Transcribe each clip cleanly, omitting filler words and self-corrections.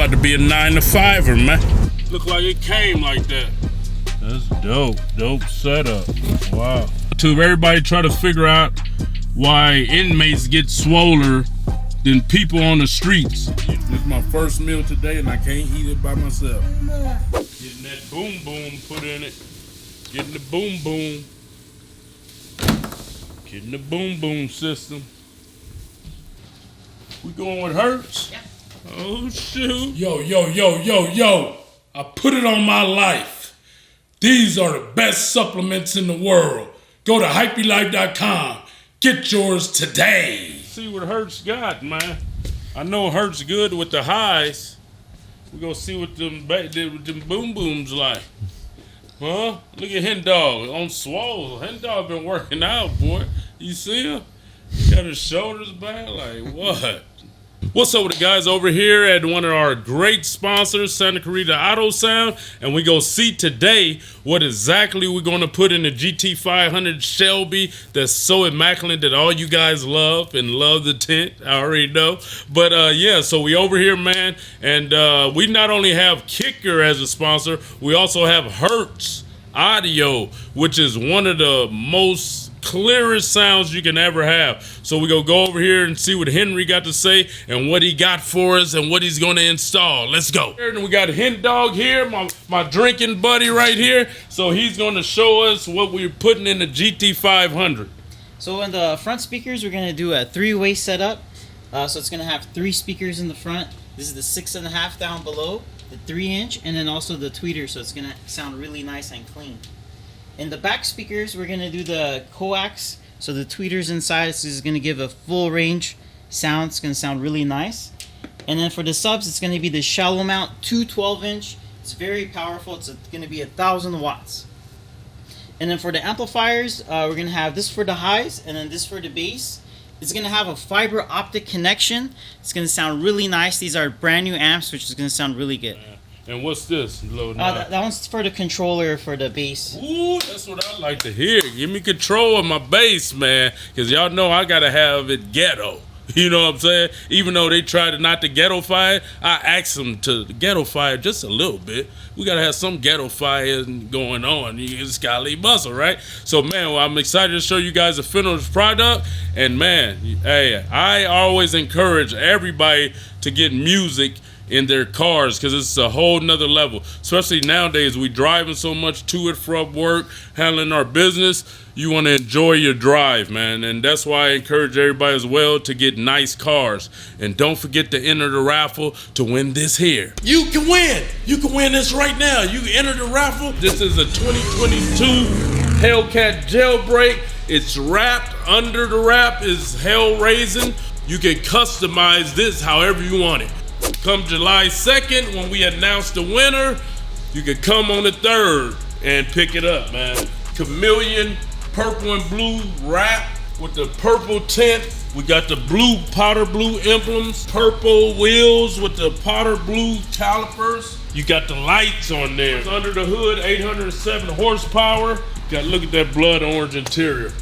about to be a 9-to-5er, man. Look like it came like that. That's dope setup. Wow. To everybody try to figure out why inmates get swoller than people on the streets. This is my first meal today and I can't eat it by myself. Getting that boom boom put in it. Getting the boom boom. Getting the boom boom system. We going with Hertz? Yeah. Oh shoot. Yo. I put it on my life. These are the best supplements in the world. Go to hypelife.com. Get yours today. See what Hertz got, man. I know Hertz good with the highs. We gonna see what them boom booms like. Huh? Look at Hen Dog on swole. Hen Dog been working out, boy. You see him? He got his shoulders back. Like what? What's up with the guys over here at one of our great sponsors, Santa Clarita Auto Sound, and we go see today what exactly we're going to put in the GT500 Shelby that's so immaculate that all you guys love and love the tint. I already know. But yeah, so we over here, man, and we not only have Kicker as a sponsor, we also have hertz-audio, which is one of the most clearest sounds you can ever have. So we gonna go over here and see what Henry got to say and what he got for us and what he's gonna install. Let's go. And we got Hen Dog here, my drinking buddy right here. So he's gonna show us what we're putting in the GT500. So in the front speakers, we're gonna do a 3-way setup. So it's gonna have 3 speakers in the front. This is the 6.5 down below, the 3-inch, and then also the tweeter. So it's gonna sound really nice and clean. In the back speakers, we're going to do the coax. So the tweeters inside, this is going to give a full range sound. It's going to sound really nice. And then for the subs, it's going to be the shallow mount 212-inch. It's very powerful. It's going to be 1,000 watts. And then for the amplifiers, we're going to have this for the highs and then this for the bass. It's going to have a fiber optic connection. It's going to sound really nice. These are brand new amps, which is going to sound really good. And what's this? That one's for the controller for the bass. Ooh, that's what I like to hear. Give me control of my bass, man. Because y'all know I got to have it ghetto. You know what I'm saying? Even though they try to not to ghetto-fy it, I asked them to ghetto-fy it just a little bit. We got to have some ghetto-fying going on. You just got to leave muscle, right? So, man, well, I'm excited to show you guys the finished product. And, man, hey, I always encourage everybody to get music in their cars because it's a whole nother level, especially nowadays. We driving so much to it from work, handling our business. You want to enjoy your drive, man, and that's why I encourage everybody as well to get nice cars. And don't forget to enter the raffle to win this here. You can win this right now. You can enter the raffle. This is a 2022 Hellcat jailbreak. It's wrapped. Under the wrap is hell raising. You can customize this however you want it. Come July 2nd, when we announce the winner, you can come on the 3rd and pick it up, man. Chameleon, purple and blue wrap with the purple tint. We got the blue, powder blue emblems, purple wheels with the powder blue calipers. You got the lights on there. Under the hood, 807 horsepower. Got look at that blood orange interior.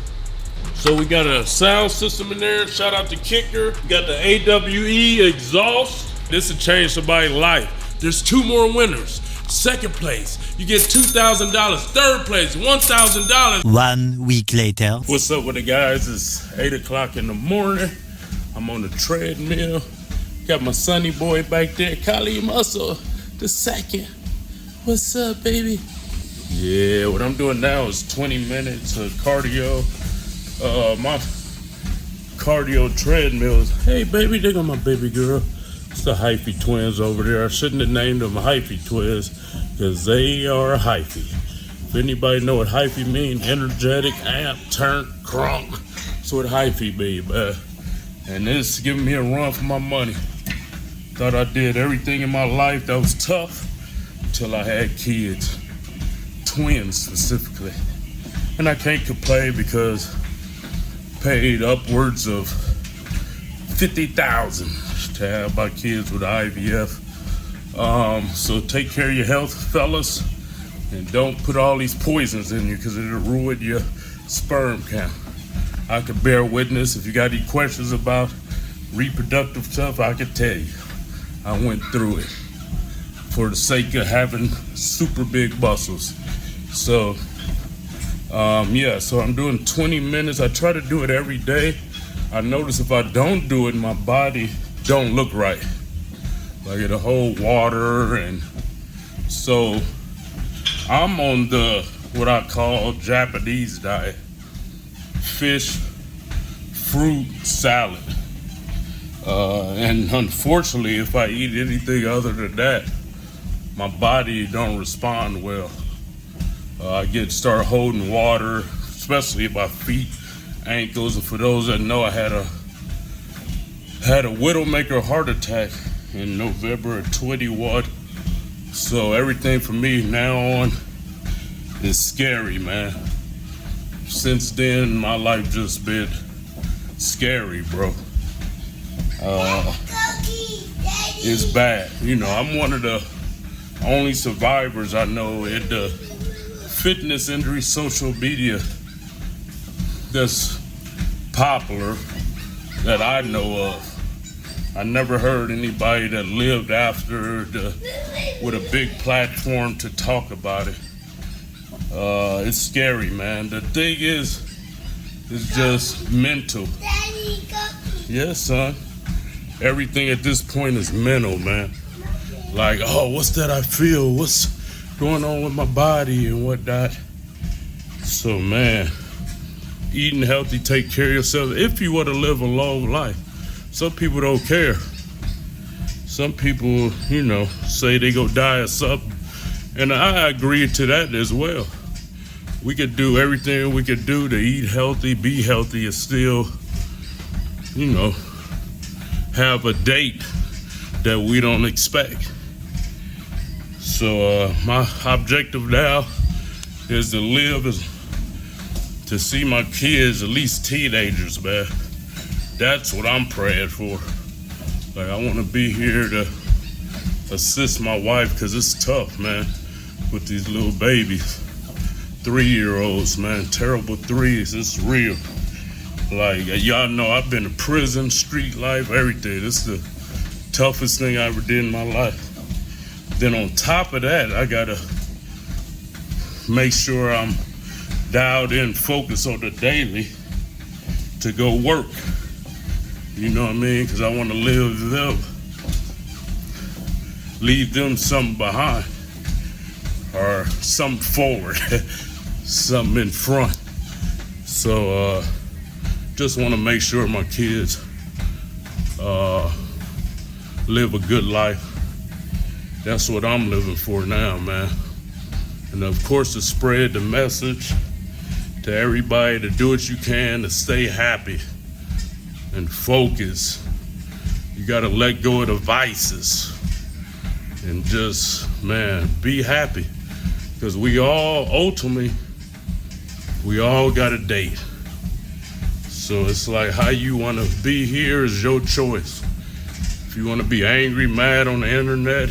So we got a sound system in there. Shout out to Kicker. We got the AWE exhaust. This will change somebody's life. There's 2 more winners. 2nd place, you get $2,000. 3rd place, $1,000. 1 week later. What's up with the guys? It's 8 o'clock in the morning. I'm on the treadmill. Got my sonny boy back there, Kali Muscle the 2nd. What's up, baby? Yeah, what I'm doing now is 20 minutes of cardio. My cardio treadmills. Hey, baby, there go my baby girl. It's the hyphy twins over there. I shouldn't have named them hyphy twins because they are hyphy. If anybody know what hyphy mean, energetic, amp, turn, crunk. That's what hyphy be, man. And this is giving me a run for my money. Thought I did everything in my life that was tough until I had kids. Twins specifically. And I can't complain because paid upwards of $50,000 to have my kids with IVF. So take care of your health, fellas, and don't put all these poisons in you because it'll ruin your sperm count. I can bear witness. If you got any questions about reproductive stuff, I can tell you. I went through it. for the sake of having super big muscles. So yeah, so I'm doing 20 minutes. I try to do it every day. I notice if I don't do it, my body don't look right. Like it'll hold water, and so I'm on the what I call Japanese diet. Fish, fruit, salad. And unfortunately, if I eat anything other than that, my body don't respond well. I start holding water, especially my feet, ankles. And for those that know, I had a widowmaker heart attack in November of 21. So everything for me now on is scary, man. Since then, my life just been scary, bro. It's bad. You know, I'm one of the only survivors I know in the fitness industry, social media that's popular that I know of. I never heard anybody that lived after with a big platform to talk about it. It's scary, man. The thing is, it's just mental. Yes, son. Everything at this point is mental, man. Like, oh, what's that I feel? What's going on with my body and whatnot? So, man, eating healthy, take care of yourself. If you want to live a long life, some people don't care. Some people, you know, say they go die or something. And I agree to that as well. We could do everything we could do to eat healthy, be healthy, and still, you know, have a date that we don't expect. So my objective now is to live, to see my kids, at least teenagers, man. That's what I'm praying for. Like, I want to be here to assist my wife, because it's tough, man, with these little babies. 3-year-olds, man, terrible threes. It's real. Like, y'all know I've been to prison, street life, everything. This is the toughest thing I ever did in my life. Then on top of that, I gotta make sure I'm dialed in, focused on the daily to go work. You know what I mean? Because I want to leave them something behind, or something forward, something in front. So just want to make sure my kids live a good life. That's what I'm living for now, man. And of course, to spread the message to everybody to do what you can to stay happy and focus. You gotta let go of the vices and just, man, be happy. Because we all got a date. So it's like, how you wanna be here is your choice. If you wanna be angry, mad on the internet,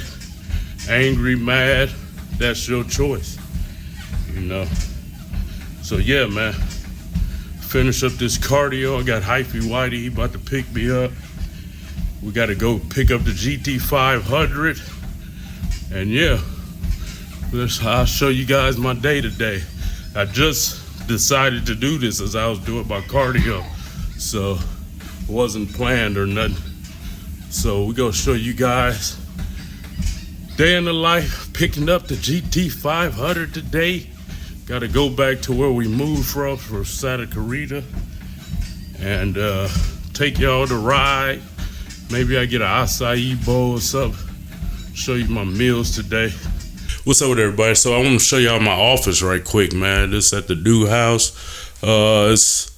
angry, mad, that's your choice, you know? So yeah, man, finish up this cardio. I got Hyphy Whitey, he about to pick me up. We gotta go pick up the GT500. And yeah, I'll show you guys my day today. I just decided to do this as I was doing my cardio, so it wasn't planned or nothing. So we're gonna show you guys day in the life, picking up the GT500 today. Gotta go back to where we moved from for Santa Clarita, and take y'all to ride. Maybe I get an acai bowl or something. Show you my meals today. What's up with everybody? So I want to show y'all my office right quick, man. This at the new house. It's,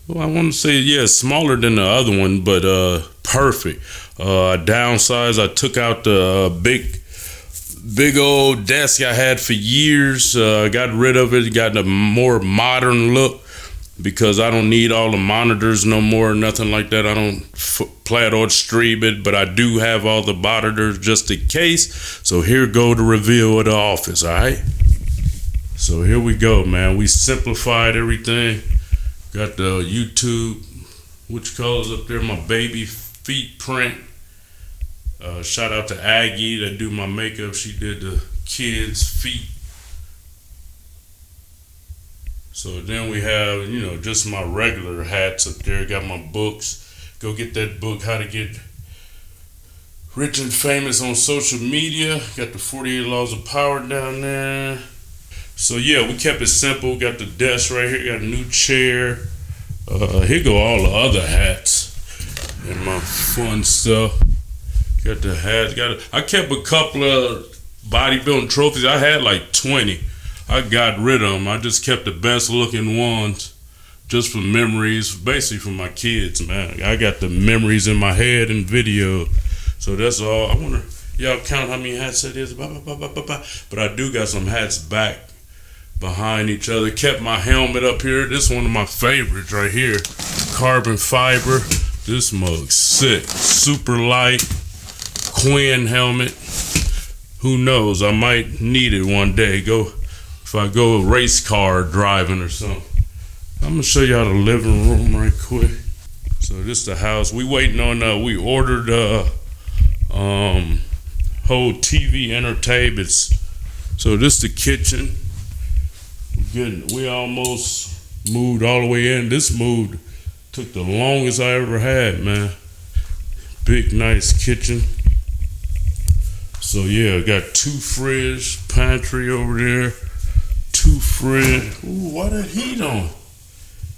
well, I want to say, yeah, it's smaller than the other one, but perfect. Downsized. I took out the big old desk I had for years. Got rid of it, got a more modern look, because I don't need all the monitors no more, nothing like that. I don't plan on stream it, but I do have all the monitors just in case. So here go the reveal of the office, all right? So here we go, man. We simplified everything. Got the YouTube, which colors up there, my baby feet print. Shout out to Aggie that do my makeup. She did the kids' feet. So then we have, you know, just my regular hats up there. Got my books. Go get that book, How to Get Rich and Famous on Social Media. Got the 48 Laws of Power down there. So yeah, we kept it simple. Got the desk right here. Got a new chair. Here go all the other hats and my fun stuff. Got the hats. I kept a couple of bodybuilding trophies. I had like 20. I got rid of them. I just kept the best looking ones just for memories, basically for my kids, man. I got the memories in my head and video. So that's all. I wonder, y'all count how many hats it is? But I do got some hats back behind each other. Kept my helmet up here. This is one of my favorites right here. Carbon fiber. This mug's sick. Super light. Quinn helmet. Who knows? I might need it one day. If I go race car driving or something. I'm gonna show y'all the living room right quick. So this is the house. We waiting on. We ordered whole TV entertainments. So this is the kitchen. We almost moved all the way in. This move took the longest I ever had, man. Big, nice kitchen. So yeah, got 2 fridge, pantry over there, 2 fridge. Ooh, why that heat on?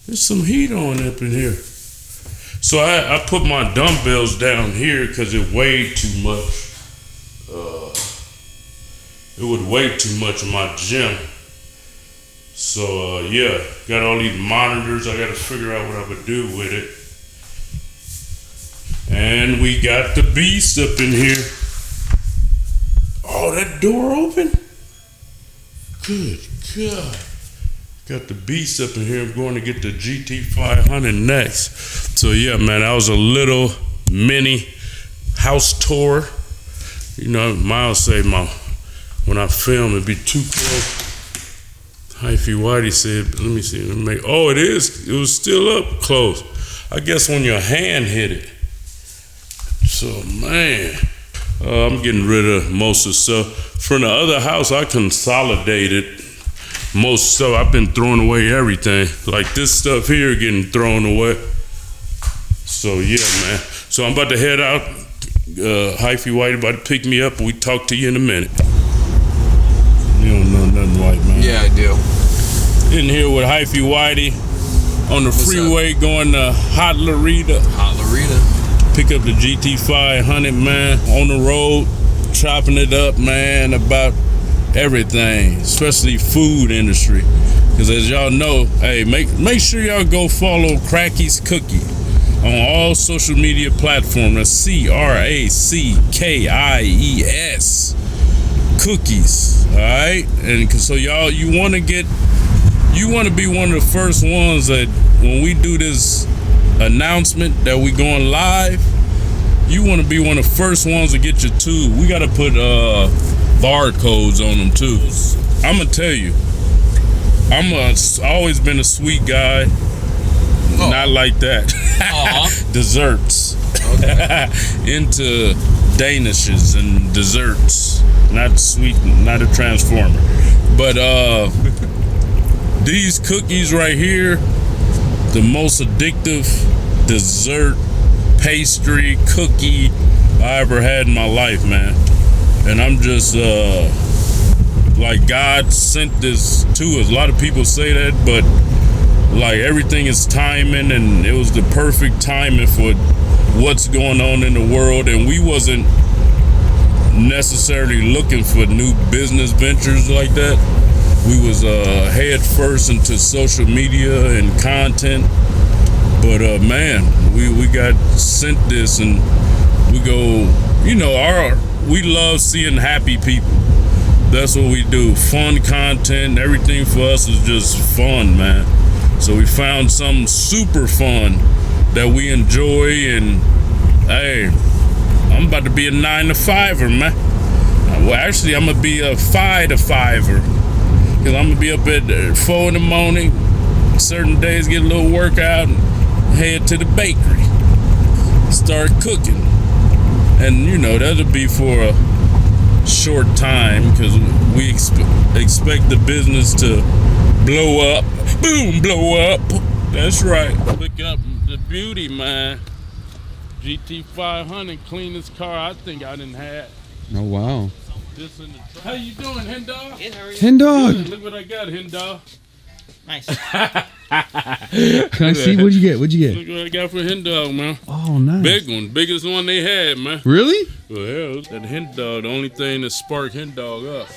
There's some heat on up in here. So I put my dumbbells down here because it weighed too much. It would weigh too much in my gym. So yeah, got all these monitors. I got to figure out what I would do with it. And we got the beast up in here. Oh, that door open? Good God. Got the beast up in here. I'm going to get the GT500 next. So yeah, man, that was a little mini house tour. You know, Miles say when I film it'd be too close. Hyphy Whitey said, let me see. Oh, it is. It was still up close. I guess when your hand hit it. So man, I'm getting rid of most of the stuff. From the other house, I consolidated most stuff. I've been throwing away everything. Like this stuff here getting thrown away. So yeah, man. So I'm about to head out. Hyphy White about to pick me up, and we talk to you in a minute. You don't know nothing, white man. Yeah, I do. In here with Hyphy Whitey on the freeway going to Hot Larita. Hot Larita. Pick up the GT500, man. On the road, chopping it up, man, about everything, especially food industry. Because as y'all know, hey, make sure y'all go follow Cracky's Cookie on all social media platforms. That's CRACKIES Cookies. All right, and so y'all, you want to be one of the first ones that when we do this announcement that we going live, you want to be one of the first ones to get your tube. We got to put barcodes on them too. I'm gonna tell you, always been a sweet guy. Oh. Not like that. Desserts. Okay. Into danishes and desserts. Not sweet, not a transformer. But these cookies right here, the most addictive dessert, pastry, cookie I ever had in my life, man. And I'm just like, God sent this to us. A lot of people say that, but like everything is timing, and it was the perfect timing for what's going on in the world. And we wasn't necessarily looking for new business ventures like that. We was head first into social media and content. But man, we got sent this, and we go, you know, we love seeing happy people. That's what we do. Fun content. Everything for us is just fun, man. So we found something super fun that we enjoy, and hey, I'm about to be a 9-to-5er, man. Well, actually, I'm gonna be a 5-to-5er, because I'm gonna be up at 4 in the morning. Certain days, get a little workout, and head to the bakery, start cooking. And you know, that'll be for a short time because we expect the business to blow up. Boom, blow up. That's right. Look up the beauty, man. GT500, cleanest car I think I done had. Oh wow. This in the truck. How you doing, Hen Dog? Good, how are you? Hen Dog. Look what I got, Hen Dog. Nice. Can I see? What'd you get? What'd you get? Look what I got for Hen Dog, man. Oh, nice. Big one, biggest one they had, man. Really? Well, hell, that Hen Dog, the only thing that sparked Hen Dog up.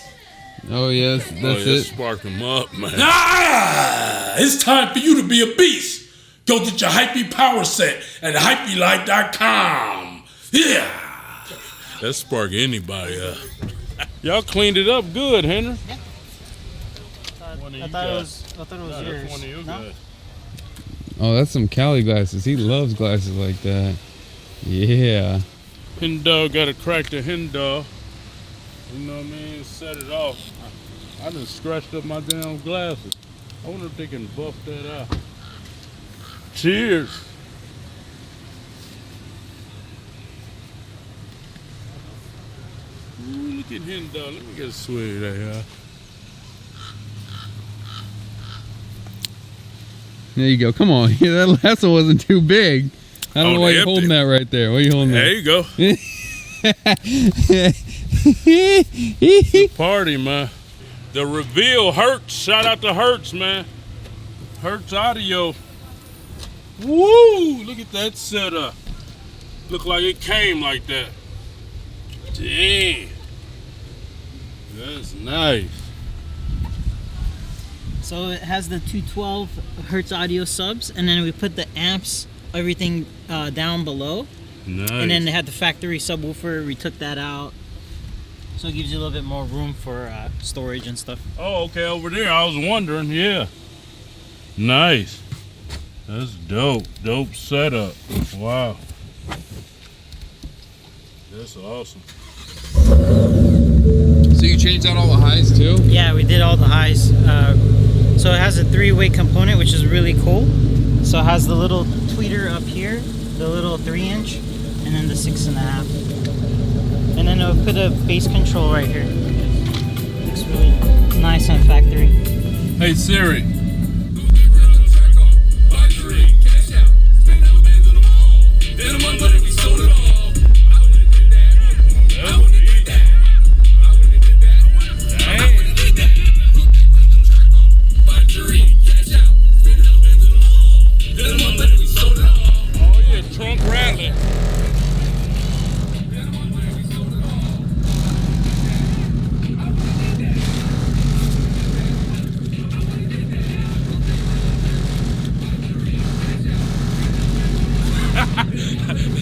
Oh yes, that's it. Spark him up, man. Ah, it's time for you to be a beast. Go get your Hypey power set at hypelife.com. Yeah. That spark anybody up. Y'all cleaned it up good, Henry. Yeah. I thought it was yours. One of you No? guys. Oh, that's some Cali glasses. He loves glasses like that. Yeah. Hen Dog got to crack the Hen Dog. You know what I mean? Set it off. I done scratched up my damn glasses. I wonder if they can buff that out. Cheers. Ooh, look at Hen Dog. Let me get a swig of that, y'all. There you go. Come on. Yeah, that last one wasn't too big. I don't know why you're holding that right there. Why are you holding There that? you go. Party, man. The reveal Hertz. Shout out to Hertz, man. hertz-audio. Woo! Look at that setup. Look like it came like that. Damn. That's nice. So it has the 212 hertz audio subs, and then we put the amps, everything down below. Nice. And then they had the factory subwoofer. We took that out, so it gives you a little bit more room for storage and stuff. Oh, okay, over there. I was wondering. Yeah. Nice. That's dope. Dope setup. Wow. That's awesome. So you changed out all the highs too? Yeah, we did all the highs. So it has a 3-way component, which is really cool. So it has the little tweeter up here, the little 3-inch, and then the 6.5. And then it'll put a bass control right here. Looks really nice on factory. Hey Siri.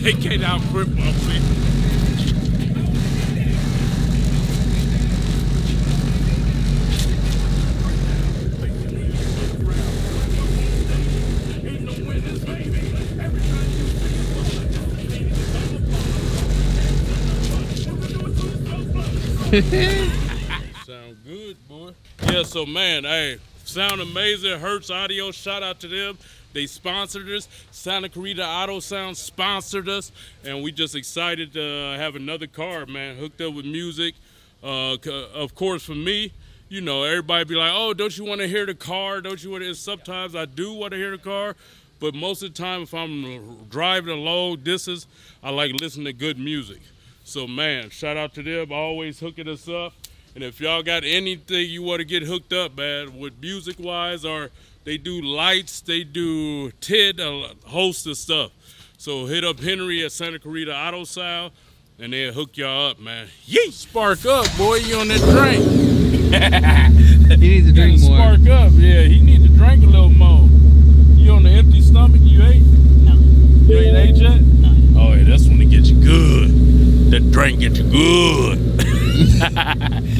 They can't outgrip my feet. Sound good, boy. Yeah, so man, hey, sound amazing. hertz-audio, shout out to them. They sponsored us. Santa Clarita Auto Sound sponsored us, and we just excited to have another car, man, hooked up with music. Of course, for me, you know, everybody be like, "Oh, don't you want to hear the car? Don't you want to?" Sometimes I do want to hear the car, but most of the time, if I'm driving a long distance, I like listening to good music. So, man, shout out to them, always hooking us up. And if y'all got anything you want to get hooked up, man, with music-wise, or they do lights, they do TID, a host of stuff. So hit up Henry at Santa Clarita Auto Sound, and they'll hook y'all up, man. Yeet! Spark up, boy. You on that drink. He needs to drink more. Spark up, yeah. He need to drink a little more. You on the empty stomach? You ate? No. You ain't ate yet? No. Oh, yeah, that's when it gets you good. That drink gets you good.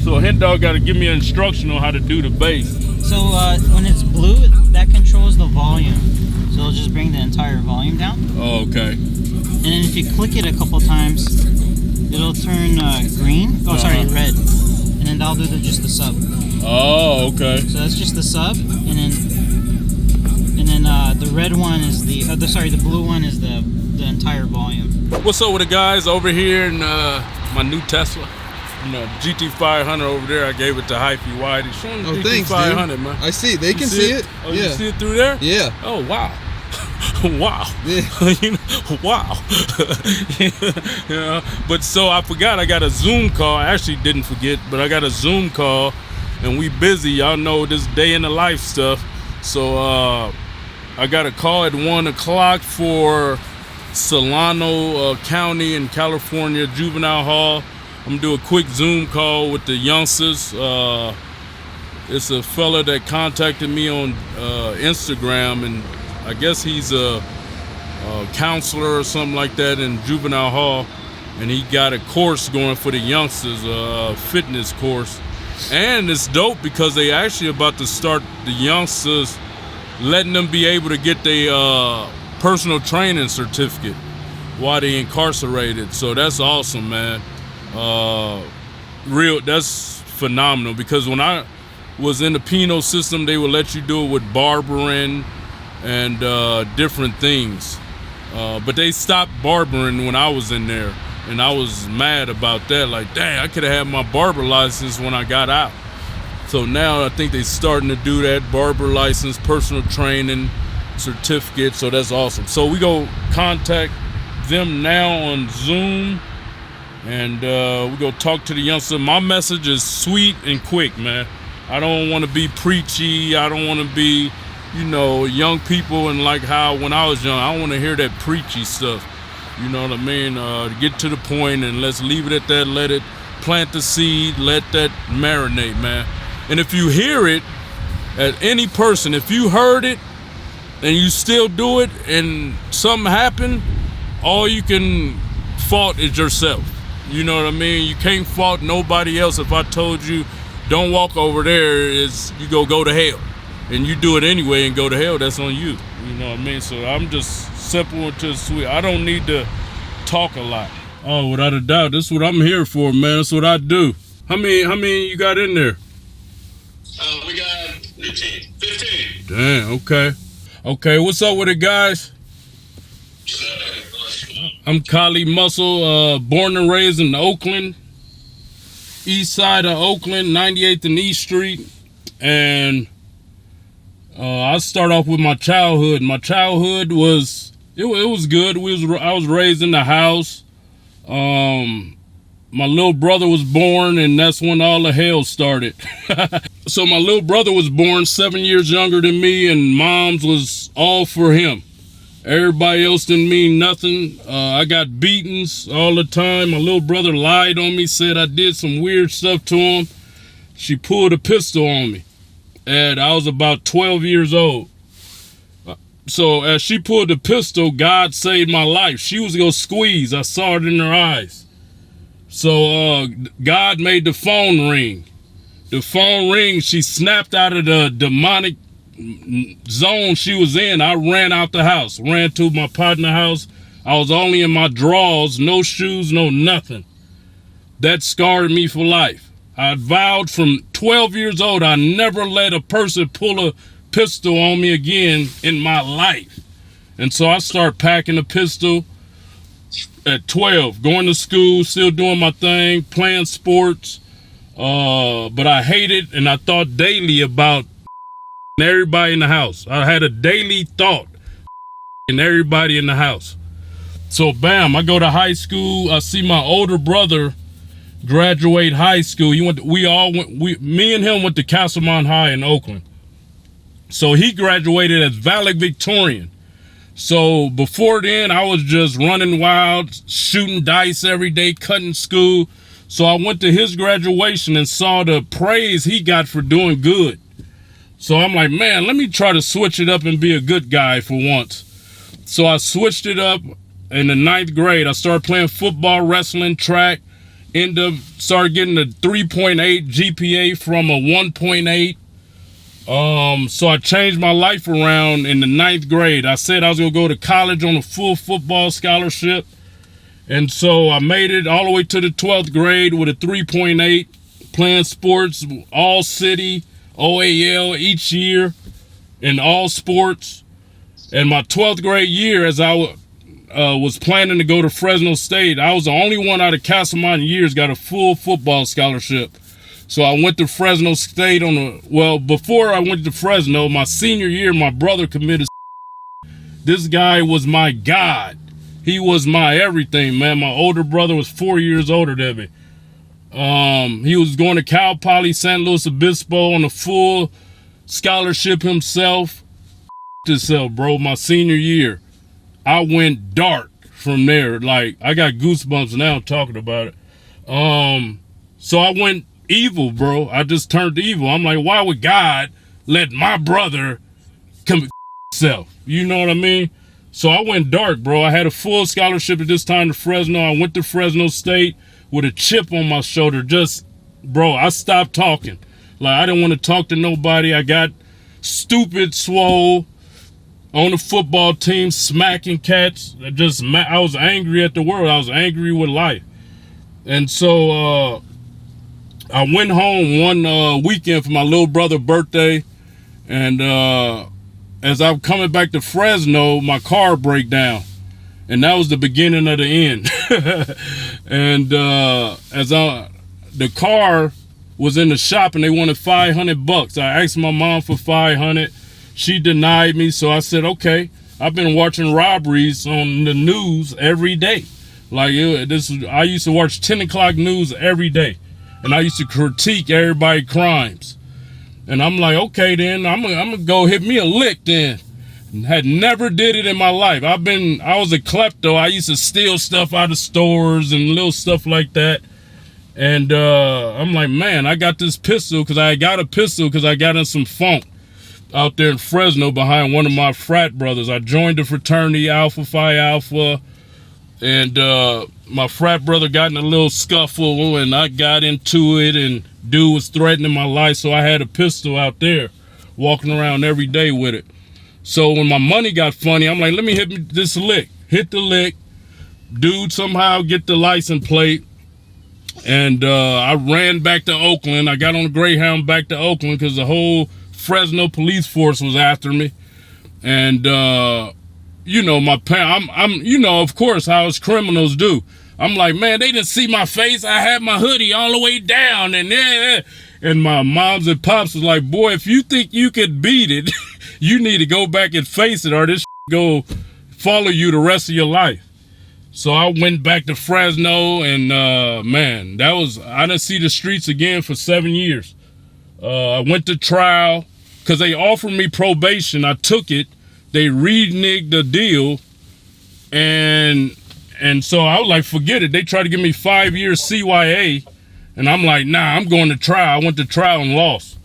So Hen Dog got to give me an instruction on how to do the bass. So when it's blue, that controls the volume. So it'll just bring the entire volume down. Oh, okay. And then if you click it a couple times, it'll turn green. Oh, sorry, red. And then that'll do just the sub. Oh, okay. So that's just the sub, and then the red one is the blue one is the the entire volume. What's up with the guys over here in my new Tesla? GT500 over there. I gave it to Hyphy Whitey. Show him the GT500, man. I see. They can see it. Oh, you see it through there? Yeah. Oh, wow. Wow. Yeah. Wow. But so I forgot I got a Zoom call. I actually didn't forget, but I got a Zoom call and we busy. Y'all know this day in the life stuff. So I got a call at 1 o'clock for Solano County in California Juvenile Hall. I'm gonna do a quick Zoom call with the youngsters. It's a fella that contacted me on Instagram, and I guess he's a counselor or something like that in Juvenile Hall, and he got a course going for the youngsters, a fitness course. And it's dope because they actually about to start the youngsters, letting them be able to get their personal training certificate while they incarcerated. So that's awesome, man. That's phenomenal, because when I was in the penal system, they would let you do it with barbering and different things, but they stopped barbering when I was in there, and I was mad about that. Like, dang, I could have had my barber license when I got out. So now I think they're starting to do that, barber license, personal training certificate. So that's awesome. So we go contact them now on Zoom, and we go talk to the youngster. My message is sweet and quick, man. I don't want to be preachy. I don't want to be, young people, and like how when I was young, I don't want to hear that preachy stuff. You know what I mean? Get to the point, and let's leave it at that. Let it plant the seed. Let that marinate, man. And if you hear it at any person, if you heard it and you still do it and something happened, all you can fault is yourself. You know what I mean? You can't fault nobody else. If I told you, don't walk over there, you go to hell. And you do it anyway and go to hell, that's on you. You know what I mean? So I'm just simple and to sweet. I don't need to talk a lot. Oh, without a doubt, this is what I'm here for, man. That's what I do. How many you got in there? We got 15. Damn, okay. Okay, what's up with it, guys? I'm Kali Muscle, born and raised in Oakland, east side of Oakland, 98th and East Street. And I'll start off with my childhood. My childhood was good. I was raised in the house. My little brother was born, and that's when all the hell started. So my little brother was born 7 years younger than me, and mom's was all for him. Everybody else didn't mean nothing. I got beatings all the time. My little brother lied on me, said I did some weird stuff to him. She pulled a pistol on me, and I was about 12 years old. So as she pulled the pistol, God saved my life. She was going to squeeze. I saw it in her eyes. So God made the phone ring. The phone ring, she snapped out of the demonic zone she was in. I ran out the house, ran to my partner's house. I was only in my drawers, no shoes, no nothing. That scarred me for life. I vowed from 12 years old, I never let a person pull a pistol on me again in my life. And so I started packing a pistol at 12, going to school, still doing my thing, playing sports. But I hated, and I thought daily about everybody in the house. I had a daily thought in everybody in the house. So bam, I go to high school. I see my older brother graduate high school. Me and him went to Castlemont High in Oakland. So he graduated as valedictorian. So before then, I was just running wild, shooting dice every day, cutting school. So I went to his graduation and saw the praise he got for doing good. So I'm like, man, let me try to switch it up and be a good guy for once. So I switched it up in the 9th grade. I started playing football, wrestling, track. Started getting a 3.8 GPA from a 1.8. So I changed my life around in the 9th grade. I said I was going to go to college on a full football scholarship. And so I made it all the way to the 12th grade with a 3.8, playing sports, all city, OAL each year in all sports. And my 12th grade year, as I was planning to go to Fresno State. I was the only one out of Castlemont years got a full football scholarship. So I went to Fresno State before I went to Fresno, my senior year, my brother committed. This guy was my God. He was my everything, man. My older brother was 4 years older than me. He was going to Cal Poly San Luis Obispo on a full scholarship himself. Himself, bro, my senior year. I went dark from there. Like, I got goosebumps now talking about it. So I went evil, bro. I just turned evil. I'm like, why would God let my brother come himself? You know what I mean? So I went dark, bro. I had a full scholarship at this time to Fresno. I went to Fresno State with a chip on my shoulder. Bro, I stopped talking. Like, I didn't want to talk to nobody. I got stupid swole on the football team, smacking cats. I was angry at the world. I was angry with life. And so I went home one weekend for my little brother's birthday. And as I'm coming back to Fresno, my car broke down. And that was the beginning of the end. And the car was in the shop and they wanted $500. I asked my mom for $500. She denied me, so I said, okay. I've been watching robberies on the news every day. Like, I used to watch 10 o'clock news every day. And I used to critique everybody's crimes. And I'm like, okay, then, I'm gonna go hit me a lick then. Had never did it in my life. I was a klepto. I used to steal stuff out of stores and little stuff like that. And I'm like, man, I got this pistol because I got in some funk out there in Fresno behind one of my frat brothers. I joined the fraternity Alpha Phi Alpha, and my frat brother got in a little scuffle, and I got into it, and dude was threatening my life, so I had a pistol out there, walking around every day with it. So when my money got funny, I'm like, let me hit this lick. Hit the lick. Dude somehow get the license plate, and I ran back to Oakland. I got on a Greyhound back to Oakland because the whole Fresno police force was after me. And of course how us criminals do. I'm like, man, they didn't see my face. I had my hoodie all the way down, and my moms and pops was like, boy, if you think you could beat it, you need to go back and face it, or this go follow you the rest of your life. So I went back to Fresno, and man, I didn't see the streets again for 7 years. I went to trial because they offered me probation. I took it. They reneged the deal. And so I was like, forget it. They tried to give me 5 years CYA. And I'm like, nah, I'm going to trial. I went to trial and lost.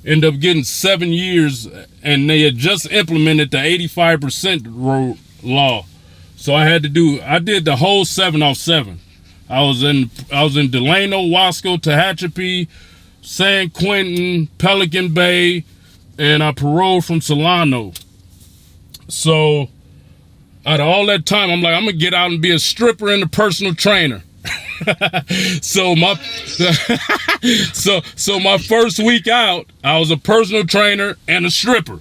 Ended up getting 7 years. And they had just implemented the 85% law. So I did the whole 7 off 7. I was in Delano, Wasco, Tehachapi, San Quentin, Pelican Bay, and I paroled from Solano. So out of all that time, I'm like, I'm gonna get out and be a stripper and a personal trainer. So my first week out, I was a personal trainer and a stripper.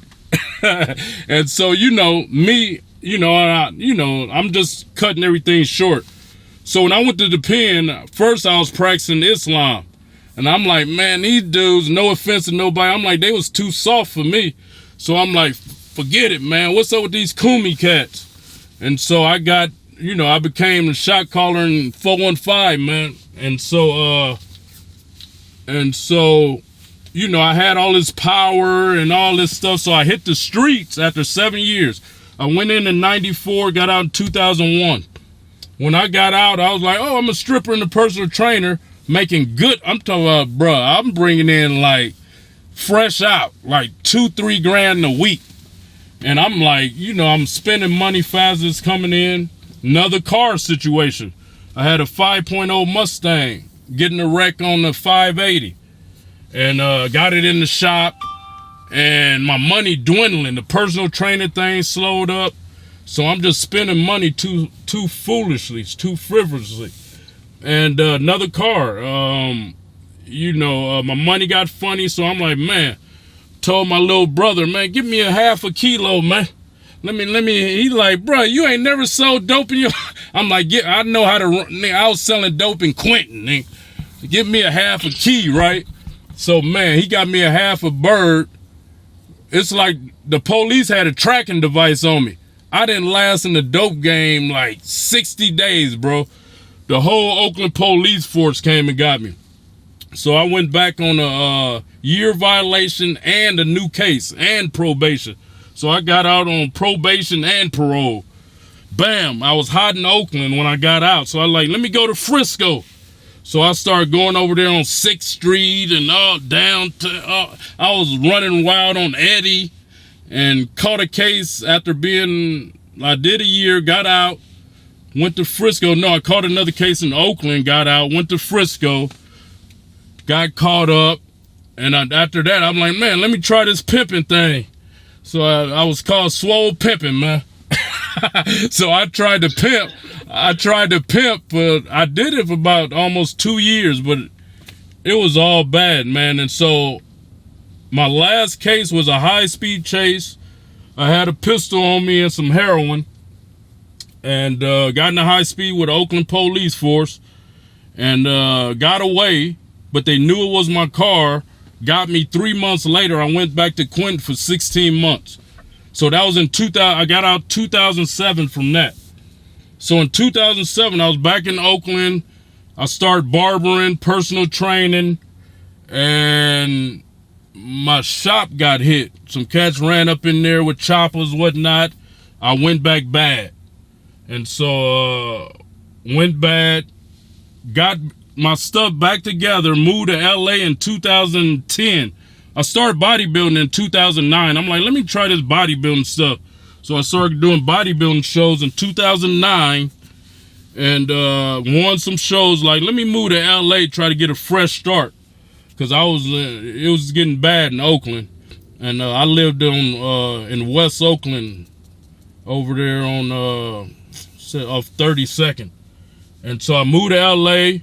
And so me, I'm just cutting everything short. So when I went to the pen, first I was practicing Islam. And I'm like, man, these dudes, no offense to nobody, I'm like, they was too soft for me. So I'm like, forget it, man. What's up with these Kumi cats? And so I became a shot caller in 415, man. And so, I had all this power and all this stuff. So I hit the streets after 7 years. I went in 94, got out in 2001. When I got out, I was like, oh, I'm a stripper and a personal trainer. Making good, I'm talking about, bro, I'm bringing in like fresh out, like $2-3 grand a week. And I'm like, I'm spending money fast as it's coming in. Another car situation. I had a 5.0 Mustang getting a wreck on the 580 and got it in the shop, and my money dwindling. The personal trainer thing slowed up. So I'm just spending money too foolishly, too frivolously. And another car, my money got funny, so I'm like, man, told my little brother, man, give me a half a kilo, man. Let me. He like, bro, you ain't never sold dope in your. I'm like, yeah, I know how to run. Nigga, I was selling dope in Quentin. Nigga. Give me a half a key, right? So, man, he got me a half a bird. It's like the police had a tracking device on me. I didn't last in the dope game like 60 days, bro. The whole Oakland police force came and got me. So I went back on a year violation and a new case and probation. So I got out on probation and parole. Bam, I was hot in Oakland when I got out. So I like, let me go to Frisco. So I started going over there on 6th Street and all down to, I was running wild on Eddie and caught a case after I did a year, got out, went to Frisco. No, I caught another case in Oakland, got out, went to Frisco, got caught up. And after that, I'm like, man, let me try this pimping thing. So I was called Swole Pimping, man. So I tried to pimp, but I did it for about almost 2 years, but it was all bad, man. And so my last case was a high-speed chase. I had a pistol on me and some heroin, and got in a high speed with the Oakland police force, and got away, but they knew it was my car. Got me 3 months later. I went back to Quentin for 16 months. So that was in 2000. I got out 2007 from that. So in 2007, I was back in Oakland. I started barbering, personal training, and my shop got hit. Some cats ran up in there with choppers, whatnot. I went back bad. And so went bad, got my stuff back together, moved to LA in 2010. I started bodybuilding in 2009. I'm like, let me try this bodybuilding stuff. So I started doing bodybuilding shows in 2009 and won some shows. Like, let me move to LA, try to get a fresh start. Because it was getting bad in Oakland. And I lived in West Oakland over there on off 32nd. And so I moved to LA.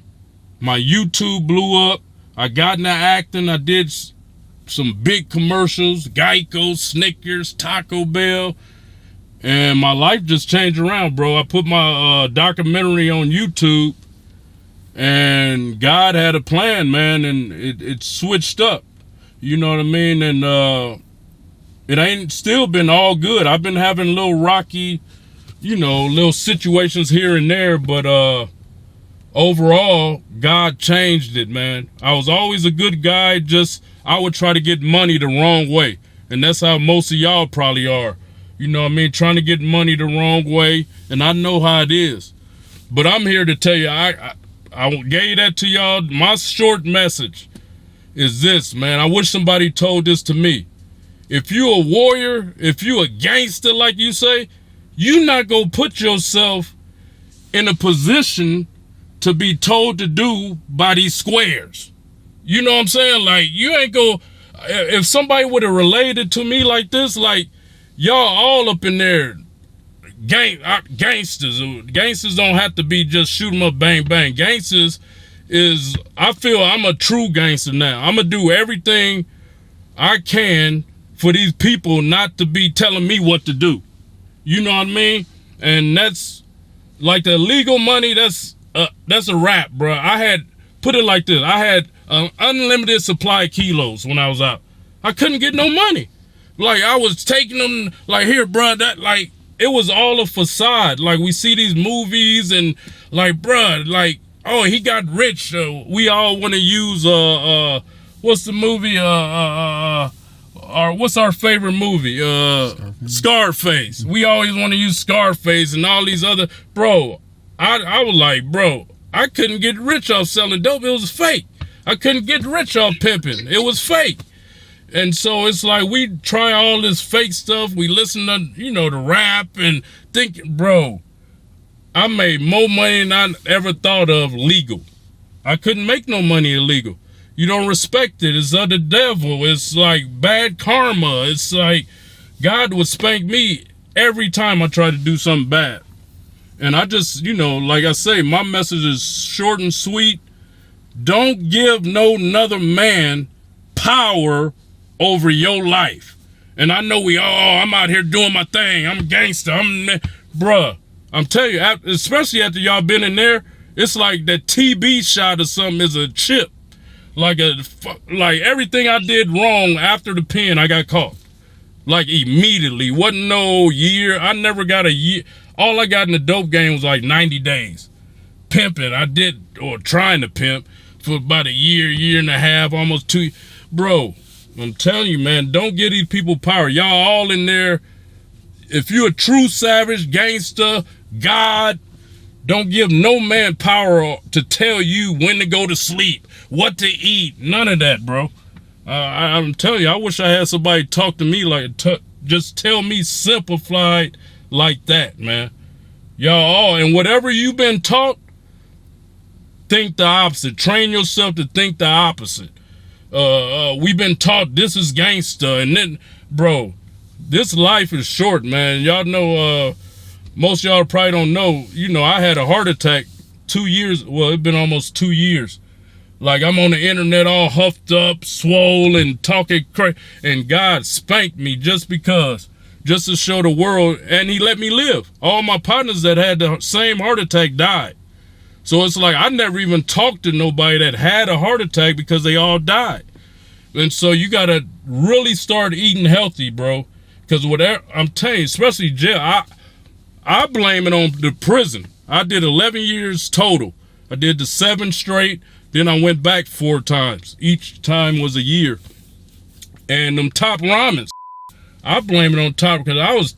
My YouTube blew up. I got into acting. I did some big commercials, Geico, Snickers, Taco Bell, and my life just changed around, bro. I put my documentary on YouTube, and God had a plan, man, and it switched up. You know what I mean? And it ain't still been all good. I've been having little rocky, little situations here and there, but overall, God changed it, man. I was always a good guy, just I would try to get money the wrong way. And that's how most of y'all probably are. You know what I mean? Trying to get money the wrong way. And I know how it is. But I'm here to tell you, I gave that to y'all. My short message is this, man. I wish somebody told this to me. If you a warrior, if you a gangster, like you say, you not gonna put yourself in a position to be told to do by these squares. You know what I'm saying? Like, you ain't go, if somebody would have related to me like this, like, y'all all up in there, gangsters. Gangsters don't have to be just shoot 'em up, bang, bang. Gangsters is, I feel I'm a true gangster now. I'm going to do everything I can for these people not to be telling me what to do. You know what I mean? And that's, like, the illegal money, that's a wrap, bro. Put it like this. I had an unlimited supply of kilos when I was out. I couldn't get no money. Like, I was taking them, like, here, bro, that, like, it was all a facade. Like, we see these movies and, like, bro, like, oh, he got rich. We all want to use, what's the movie, what's our favorite movie? Scarface. We always want to use Scarface and all these other, bro, I was like, bro, I couldn't get rich off selling dope. It was fake. I couldn't get rich off pimping. It was fake. And so it's like we try all this fake stuff. We listen to, the rap and think, bro, I made more money than I ever thought of legal. I couldn't make no money illegal. You don't respect it. It's of the devil. It's like bad karma. It's like God would spank me every time I try to do something bad. And I just, like I say, my message is short and sweet. Don't give no another man power over your life. And I know I'm out here doing my thing. I'm a gangster. Bruh, I'm telling you, especially after y'all been in there, it's like that TB shot or something is a chip. Like everything I did wrong after the pen, I got caught. Like immediately. Wasn't no year. I never got a year. All I got in the dope game was like 90 days. Pimping. Or trying to pimp for about a year and a half, almost 2. Bro, I'm telling you, man, don't give these people power. Y'all all in there. If you're a true savage, gangster, God, don't give no man power to tell you when to go to sleep, what to eat. None of that, bro. I'm telling you, I wish I had somebody talk to me just tell me simplified like that, man. Y'all all, and whatever you've been taught, think the opposite. Train yourself to think the opposite. We've been taught this is gangster, and then, bro, this life is short, man. Y'all know, most of y'all probably don't know, I had a heart attack 2 years, well, it's been almost 2 years. Like, I'm on the internet all huffed up, swole, and talking crazy, and God spanked me just to show the world, and he let me live. All my partners that had the same heart attack died. So it's like I never even talked to nobody that had a heart attack because they all died. And so you got to really start eating healthy, bro. Because whatever, I'm telling you, especially jail, I blame it on the prison. I did 11 years total. I did the 7 straight. Then I went back 4 times. Each time was a year. And them top ramens, I blame it on top because I was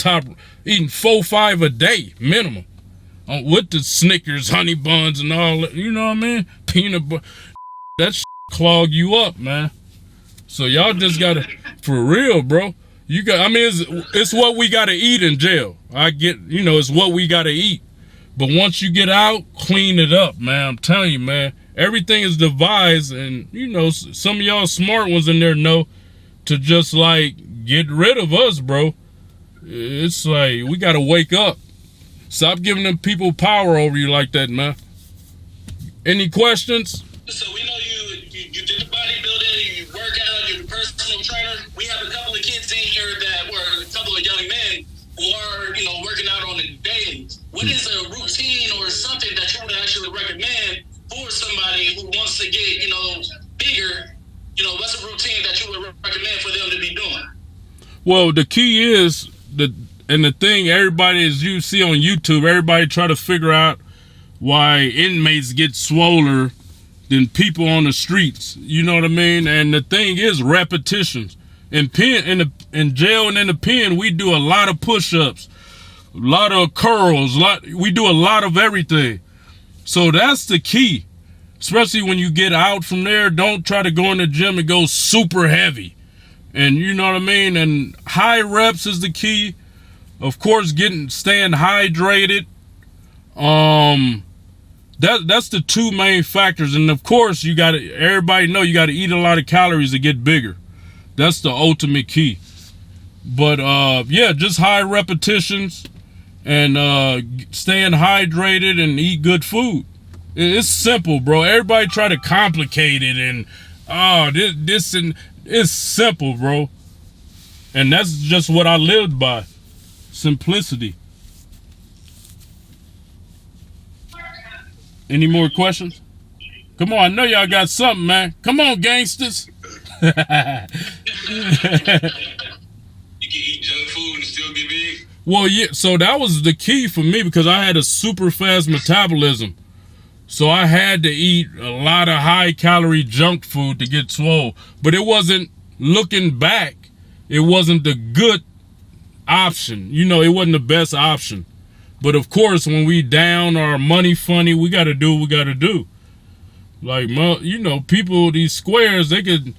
eating 4-5 a day minimum. With the Snickers, honey buns, and all that, you know what I mean? Peanut butter. That clog you up, man. So y'all just gotta, for real, bro. It's what we gotta eat in jail. I get, it's what we gotta eat. But once you get out, clean it up, man. I'm telling you, man. Everything is devised, and, some of y'all smart ones in there know to just, get rid of us, bro. It's like, we gotta wake up. Stop giving them people power over you like that, man. Any questions? So we know you did the bodybuilding, you work out, you're the personal trainer. We have a couple of kids in here that were a couple of young men who are, working out on the daily. What is a routine or something that you would actually recommend for somebody who wants to get, bigger? What's a routine that you would recommend for them to be doing? Well, the key is and the thing everybody, as you see on YouTube, everybody try to figure out why inmates get swoller than people on the streets. You know what I mean? And the thing is repetitions. In jail and in the pen, we do a lot of push-ups, a lot of curls, we do a lot of everything. So that's the key. Especially when you get out from there, don't try to go in the gym and go super heavy. And you know what I mean? And high reps is the key. Of course, staying hydrated. That's the 2 main factors. And of course, everybody know you gotta eat a lot of calories to get bigger. That's the ultimate key. But just high repetitions and staying hydrated and eat good food. It's simple, bro. Everybody try to complicate it and this and it's simple, bro. And that's just what I lived by. Simplicity. Any more questions? Come on, I know y'all got something, man. Come on, gangsters. You can eat junk food and still be big? Well, yeah, so that was the key for me because I had a super fast metabolism. So I had to eat a lot of high-calorie junk food to get swole. But it wasn't, looking back, it wasn't the good option. It wasn't the best option. But of course, when we down our money funny, we got to do what we got to do. Like, people, these squares, they could,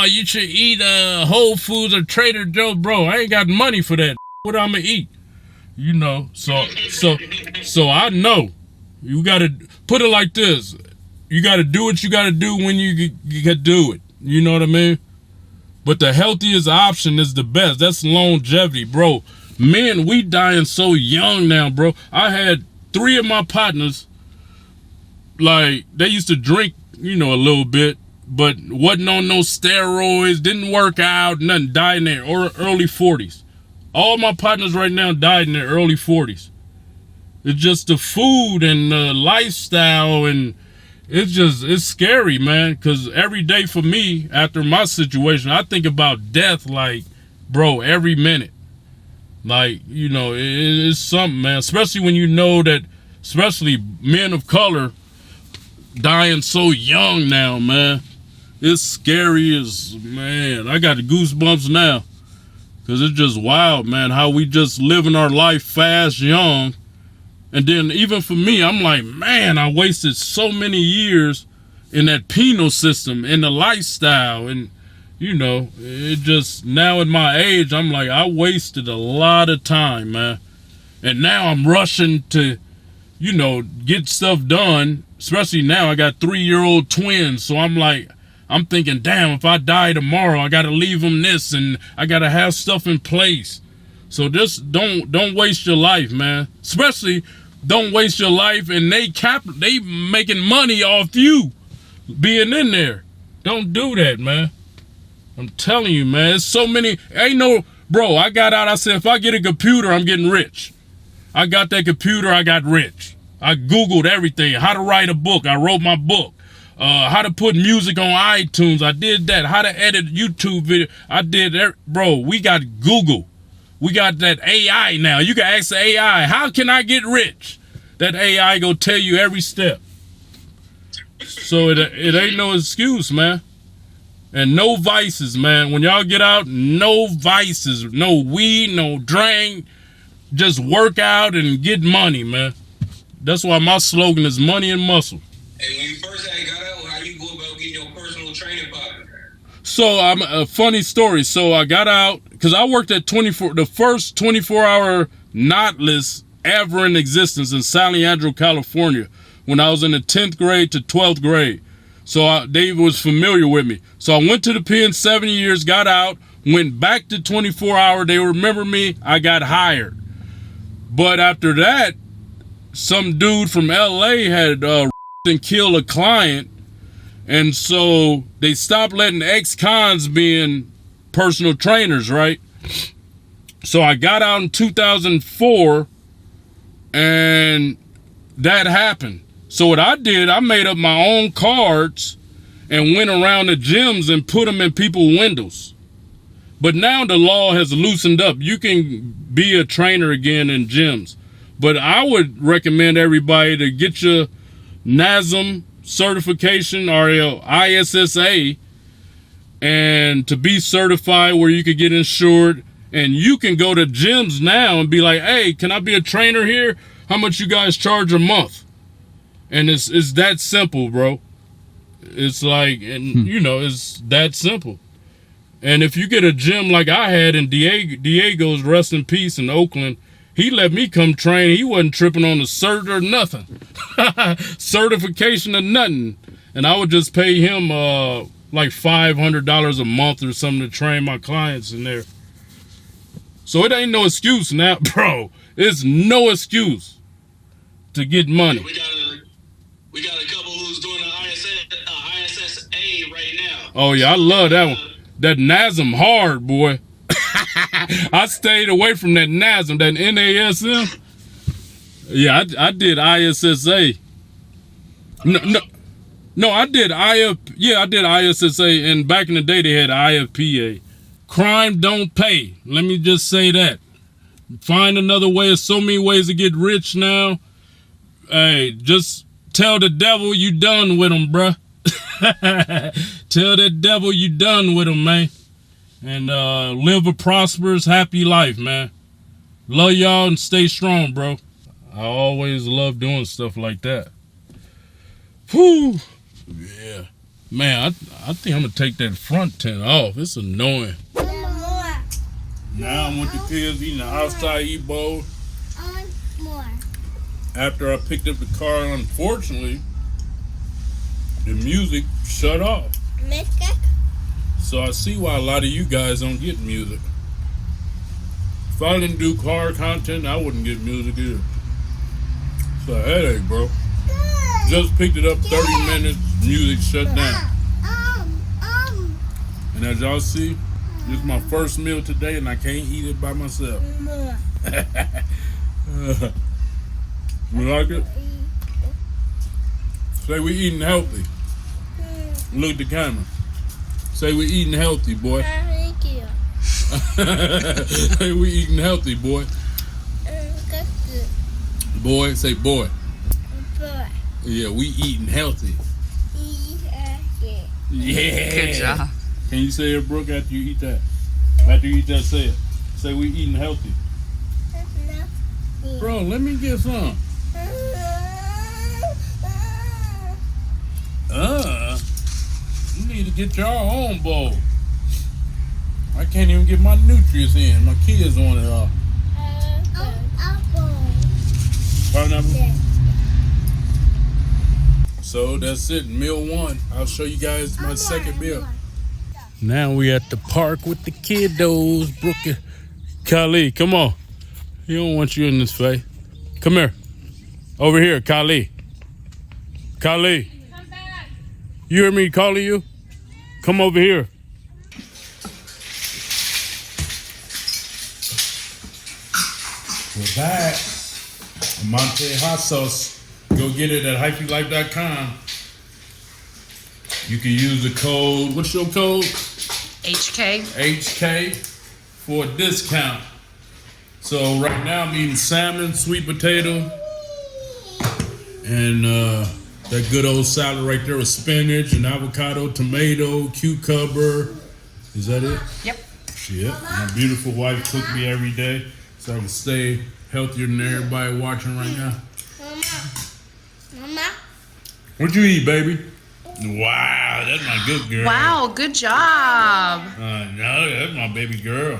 you should eat Whole Foods or Trader Joe's. Bro, I ain't got money for that. What I'm going to eat? So I know. You got to put it like this. You got to do what you got to do when you can do it. You know what I mean? But the healthiest option is the best. That's longevity, bro. Men, we dying so young now, bro. I had 3 of my partners, they used to drink, a little bit, but wasn't on no steroids, didn't work out, nothing, died in their early 40s. All my partners right now died in their early 40s. It's just the food and the lifestyle, and it's scary, man, because every day for me, after my situation, I think about death like, bro, every minute. Like, you know, it's something, man, especially when you know that, especially men of color dying so young now, man. It's scary as, man, I got the goosebumps now, because it's just wild, man, how we just living our life fast, young. And then even for me, I'm like, man, I wasted so many years in that penal system, in the lifestyle. And, you know, it just, now at my age, I'm like, I wasted a lot of time, man. And now I'm rushing to, you know, get stuff done. Especially now, I got 3-year-old twins. So I'm like, I'm thinking, damn, if I die tomorrow, I got to leave them this, and I got to have stuff in place. So just don't waste your life, man. Especially don't waste your life, and they making money off you being in there. Don't do that, man. I'm telling you, man. It's so many. Ain't no, bro. I got out. I said, if I get a computer, I'm getting rich. I got that computer. I got rich. I Googled everything. How to write a book. I wrote my book. How to put music on iTunes. I did that. How to edit YouTube video. I did that. Bro, we got Google. We got that AI now. You can ask the AI, how can I get rich? That AI go tell you every step. So it ain't no excuse, man. And no vices, man. When y'all get out, no vices. No weed, no drink. Just work out and get money, man. That's why my slogan is money and muscle. Hey, when you first got out, how you go about getting your personal training partner? So I'm a funny story. So I got out because I worked at the first 24-hour knotless ever in existence in San Leandro, California, when I was in the 10th grade to 12th grade. So Dave was familiar with me. So I went to the pen 7 years, got out, went back to 24-hour. They remember me. I got hired. But after that, some dude from LA had and killed a client. And so they stopped letting ex-cons being personal trainers, right? So I got out in 2004, and that happened. So what I did, I made up my own cards and went around the gyms and put them in people's windows. But now the law has loosened up. You can be a trainer again in gyms. But I would recommend everybody to get your NASM certification or your ISSA, and to be certified where you could get insured, and you can go to gyms now and be like, hey, can I be a trainer here? How much you guys charge a month? And it's that simple, bro. It's like, and you know, it's that simple. And if you get a gym like I had in Diego's, rest in peace, in Oakland, he let me come train. He wasn't tripping on the cert or nothing. Certification or nothing. And I would just pay him like $500 a month or something to train my clients in there. So it ain't no excuse now, bro. It's no excuse to get money. We got a couple who's doing an ISSA right now. Oh, yeah, I love that one. That NASM hard, boy. I stayed away from that NASM, that NASM. Yeah, I did ISSA. No, I did IF. Yeah, I did ISSA, and back in the day they had IFPA. Crime don't pay. Let me just say that. Find another way. There's so many ways to get rich now. Hey, just tell the devil you done with him, bruh. Tell that devil you done with him, man. And live a prosperous, happy life, man. Love y'all and stay strong, bro. I always love doing stuff like that. Whew. Yeah. Man, I think I'm going to take that front tent off. It's annoying. Now I'm with the kids eating an acai bowl. After I picked up the car, unfortunately, the music shut off. So I see why a lot of you guys don't get music. If I didn't do car content, I wouldn't get music either. It's a headache, bro. Just picked it up 30 minutes, music shut down. as y'all see, this is my first meal today, and I can't eat it by myself. You like it? Say we eating healthy. Look at the camera. Say we eating healthy, boy. Thank you. Say we eating healthy, boy. Boy, say boy. Boy. Yeah, we eating healthy. Yeah. Good job. Can you say it, Brooke, after you eat that? After you eat that, say it. Say we eating healthy. Bro, let me get some. You need to get your own bowl. I can't even get my nutrients in. My kids want it all. Pineapple? Yeah. So that's it, meal one. I'll show you guys my second meal. Now we at the park with the kiddos. Brooke, Kali, come on. He don't want you in this face. Come here. Over here, Kali. Kali. Come back. You hear me calling you? Come over here. We're back. Monte hot sauce. Go get it at hypelife.com. You can use the code. What's your code? HK. HK for a discount. So right now I'm eating salmon, sweet potato, and that good old salad right there with spinach and avocado, tomato, cucumber. Is that it? Yep. Shit. My beautiful wife cooked me every day so I can stay healthier than everybody watching right now. Mama. What'd you eat, baby? Wow, that's my good girl. Wow, good job. No, that's my baby girl.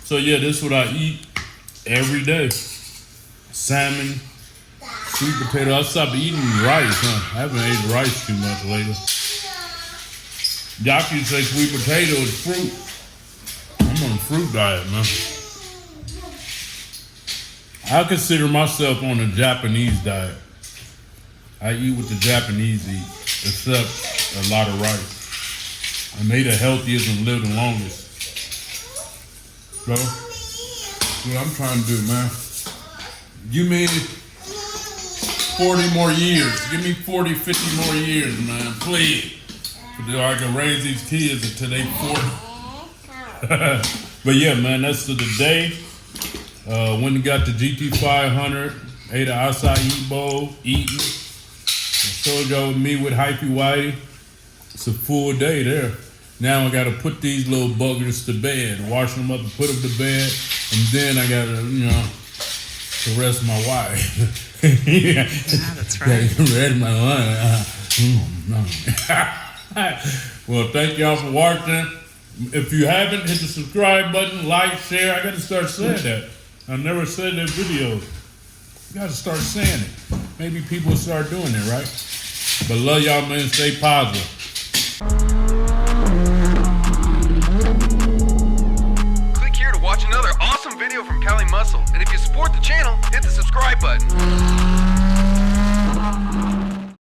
So yeah, this is what I eat every day. Salmon, sweet potato. I stopped eating rice, huh? I haven't ate rice too much lately. Y'all can say sweet potato is fruit. I'm on a fruit diet, man. I consider myself on a Japanese diet. I eat what the Japanese eat, except a lot of rice. And they the healthiest and live the longest. So, what I'm trying to do, man. Give me 40 more years. Give me 40, 50 more years, man. Please. So I can raise these kids until they 40. But yeah, man, that's the day. When we got the GT500, ate an acai bowl, eating. I showed y'all me with Hypey Whitey. It's a full day there. Now I got to put these little buggers to bed, wash them up and put them to bed, and then I got to, caress my wife. Yeah, that's right. Caress my wife. Well, thank y'all for watching. If you haven't, hit the subscribe button, like, share. I got to start saying that. I never said that in videos. You got to start saying it. Maybe people will start doing it, right? But love y'all, man. Stay positive. Click here to watch another awesome video from Cali Muscle. And if you support the channel, hit the subscribe button.